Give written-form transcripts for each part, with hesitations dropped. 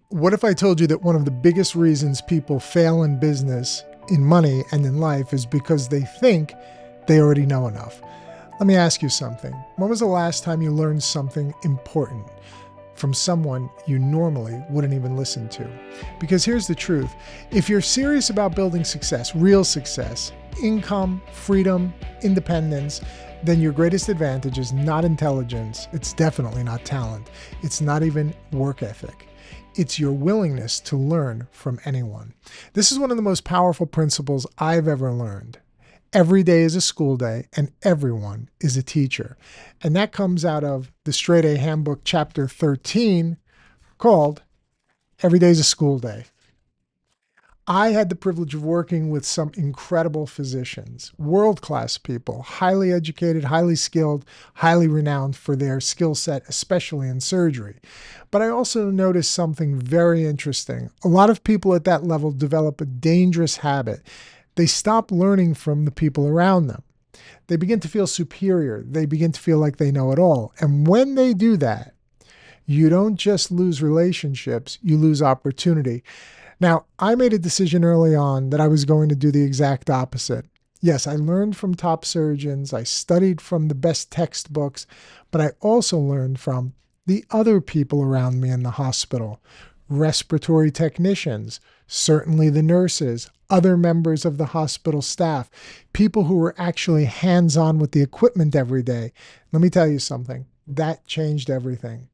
What if I told you that one of the biggest reasons people fail in business, in money, and in life is because they think they already know enough? Let me ask you something. When was the last time you learned something important from someone you normally wouldn't even listen to? Because here's the truth. If you're serious about building success, real success, income, freedom, independence, then your greatest advantage is not intelligence. It's definitely not talent. It's not even work ethic. It's your willingness to learn from anyone. This is one of the most powerful principles I've ever learned. Every day is a school day and everyone is a teacher. And that comes out of the Straight A Handbook, chapter 13, called Every Day is a School Day. I had the privilege of working with some incredible physicians, world-class people, highly educated, highly skilled, highly renowned for their skill set, especially in surgery. But I also noticed something very interesting. A lot of people at that level develop a dangerous habit. They stop learning from the people around them. They begin to feel superior. They begin to feel like they know it all. And when they do that, you don't just lose relationships, you lose opportunity. Now, I made a decision early on that I was going to do the exact opposite. Yes, I learned from top surgeons, I studied from the best textbooks, but I also learned from the other people around me in the hospital, respiratory technicians, certainly the nurses, other members of the hospital staff, people who were actually hands-on with the equipment every day. Let me tell you something, that changed everything.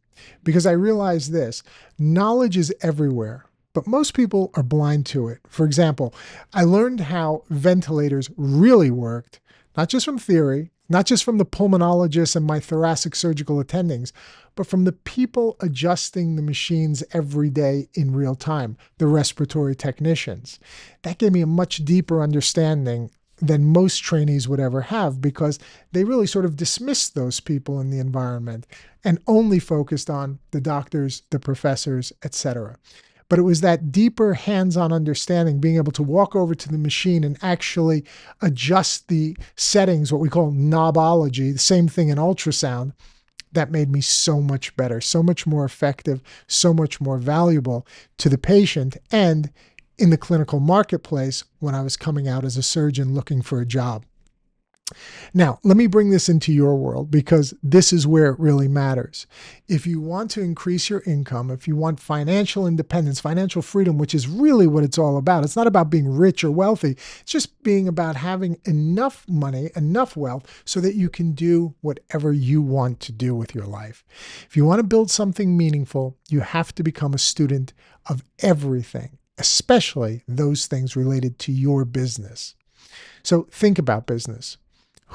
Because I realized this, knowledge is everywhere, but most people are blind to it. For example, I learned how ventilators really worked, not just from theory, not just from the pulmonologists and my thoracic surgical attendings, but from the people adjusting the machines every day in real time, the respiratory technicians. That gave me a much deeper understanding than most trainees would ever have, because they really sort of dismissed those people in the environment and only focused on the doctors, the professors, etc. But it was that deeper hands-on understanding, being able to walk over to the machine and actually adjust the settings, what we call knobology, the same thing in ultrasound, that made me so much better, so much more effective, so much more valuable to the patient and in the clinical marketplace when I was coming out as a surgeon looking for a job. Now, let me bring this into your world, because this is where it really matters. If you want to increase your income, if you want financial independence, financial freedom, which is really what it's all about. It's not about being rich or wealthy. It's just being about having enough money, enough wealth, so that you can do whatever you want to do with your life. If you want to build something meaningful, you have to become a student of everything, especially those things related to your business. So think about business.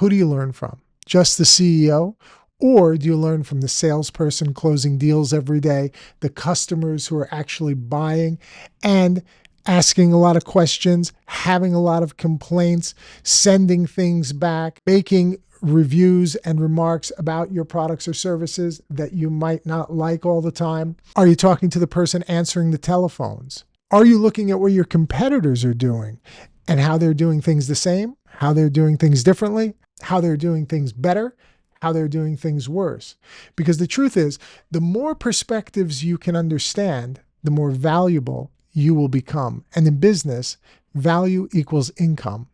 Who do you learn from? Just the CEO? Or do you learn from the salesperson closing deals every day, the customers who are actually buying and asking a lot of questions, having a lot of complaints, sending things back, making reviews and remarks about your products or services that you might not like all the time? Are you talking to the person answering the telephones? Are you looking at what your competitors are doing and how they're doing things the same, how they're doing things differently, how they're doing things better, how they're doing things worse? Because the truth is, the more perspectives you can understand, the more valuable you will become. And in business, value equals income.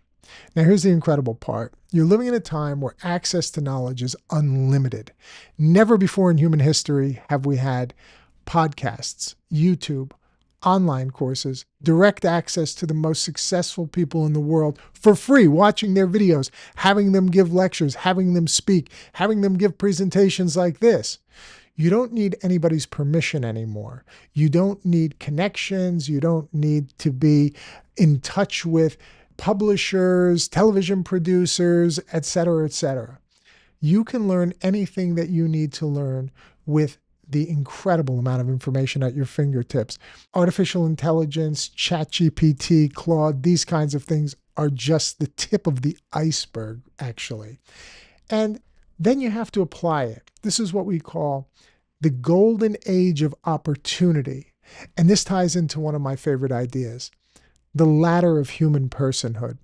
Now, here's the incredible part. You're living in a time where access to knowledge is unlimited. Never before in human history have we had podcasts, YouTube, online courses, direct access to the most successful people in the world for free, watching their videos, having them give lectures, having them speak, having them give presentations like this. You don't need anybody's permission anymore. You don't need connections. You don't need to be in touch with publishers, television producers, etc., etc. You can learn anything that you need to learn with the incredible amount of information at your fingertips. Artificial intelligence, ChatGPT, Claude, these kinds of things are just the tip of the iceberg, actually. And then you have to apply it. This is what we call the golden age of opportunity. And this ties into one of my favorite ideas, the ladder of human personhood.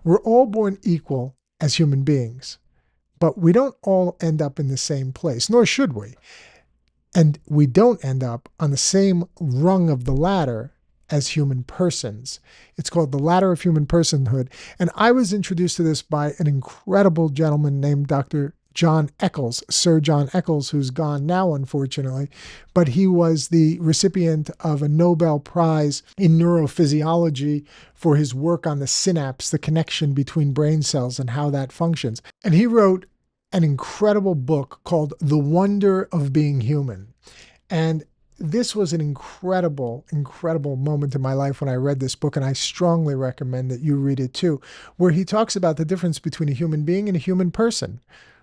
We're all born equal as human beings, but we don't all end up in the same place, nor should we. And we don't end up on the same rung of the ladder as human persons. It's called the ladder of human personhood. And I was introduced to this by an incredible gentleman named Dr. John Eccles, Sir John Eccles, who's gone now, unfortunately, but he was the recipient of a Nobel Prize in neurophysiology for his work on the synapse, the connection between brain cells and how that functions. And he wrote an incredible book called The Wonder of Being Human. And this was an incredible, incredible moment in my life when I read this book, and I strongly recommend that you read it too, where he talks about the difference between a human being and a human person.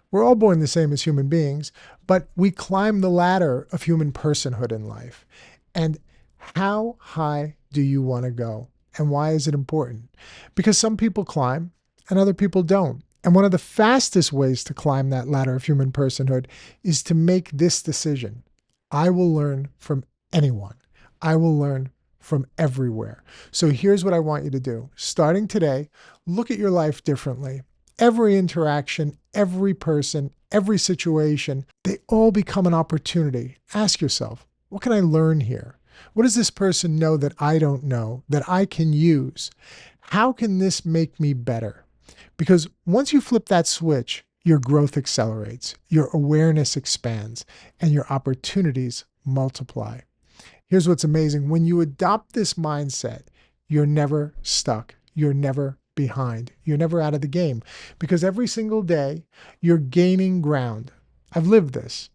We're all born the same as human beings, but we climb the ladder of human personhood in life. And how high do you want to go? And why is it important? Because some people climb and other people don't. And one of the fastest ways to climb that ladder of human personhood is to make this decision. I will learn from anyone. I will learn from everywhere. So here's what I want you to do. Starting today, look at your life differently. Every interaction, every person, every situation, they all become an opportunity. Ask yourself, what can I learn here? What does this person know that I don't know, that I can use? How can this make me better? Because once you flip that switch, your growth accelerates, your awareness expands, and your opportunities multiply. Here's what's amazing. When you adopt this mindset, you're never stuck. You're never behind. You're never out of the game, because every single day you're gaining ground. I've lived this.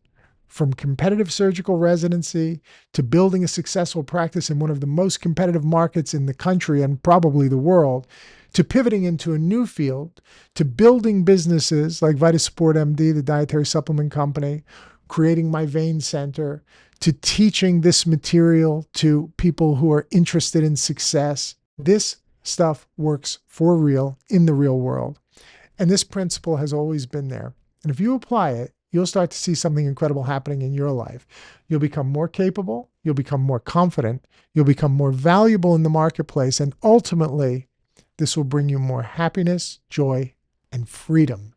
From competitive surgical residency to building a successful practice in one of the most competitive markets in the country and probably the world, to pivoting into a new field, to building businesses like VitaSupport MD, the dietary supplement company, creating my vein center, to teaching this material to people who are interested in success. This stuff works for real in the real world. And this principle has always been there. And if you apply it, you'll start to see something incredible happening in your life. You'll become more capable. You'll become more confident. You'll become more valuable in the marketplace. And ultimately, this will bring you more happiness, joy, and freedom.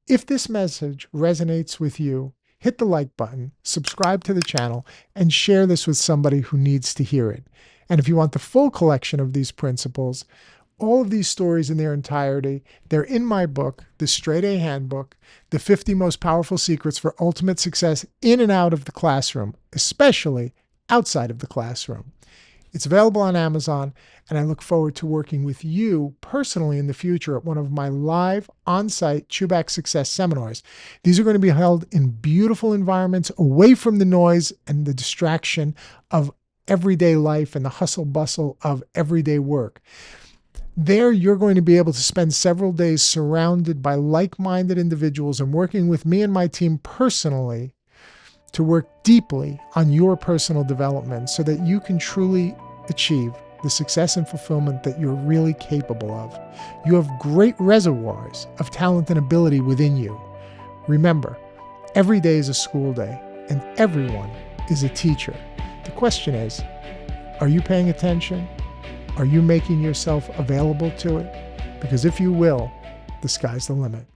If this message resonates with you, hit the like button, subscribe to the channel, and share this with somebody who needs to hear it. And if you want the full collection of these principles, all of these stories in their entirety, they're in my book, The Straight A Handbook, The 50 Most Powerful Secrets for Ultimate Success in and out of the classroom, especially outside of the classroom. It's available on Amazon, and I look forward to working with you personally in the future at one of my live on-site Chuback Success Seminars. These are going to be held in beautiful environments, away from the noise and the distraction of everyday life and the hustle bustle of everyday work. There, you're going to be able to spend several days surrounded by like-minded individuals and working with me and my team personally to work deeply on your personal development so that you can truly achieve the success and fulfillment that you're really capable of. You have great reservoirs of talent and ability within you. Remember, every day is a school day, and everyone is a teacher. The question is, are you paying attention? Are you making yourself available to it? Because if you will, the sky's the limit.